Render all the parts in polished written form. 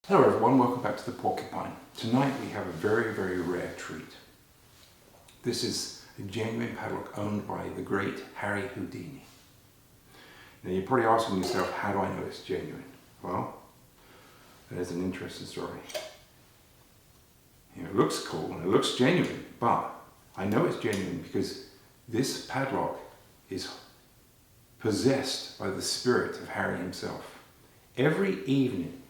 Hello everyone, welcome back to the Porcupine. Tonight we have a very, very rare treat. This is a genuine padlock owned by the great Harry Houdini. Now you're probably asking yourself, how do I know it's genuine? Well, there's an interesting story. It looks cool and it looks genuine, but I know it's genuine because this padlock is possessed by the spirit of Harry himself. Every evening,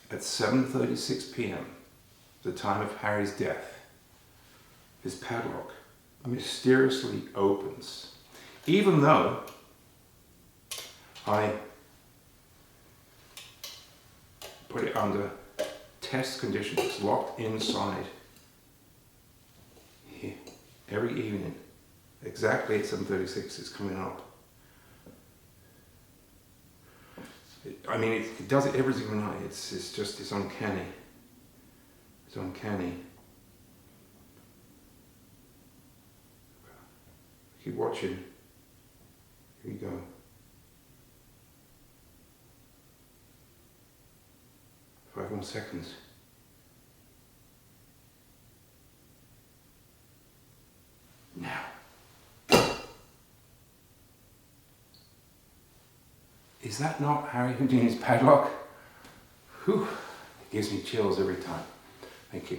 at 7:36 p.m., the time of Harry's death, his padlock mysteriously opens. Even though I put it under test conditions, it's locked inside here. Every evening, exactly at 7:36, it's coming up. I mean, it does it every single night. It's uncanny. It's uncanny. Keep watching. Here we go. Five more seconds. Now. Is that not Harry Houdini's padlock? Whew, it gives me chills every time. Thank you.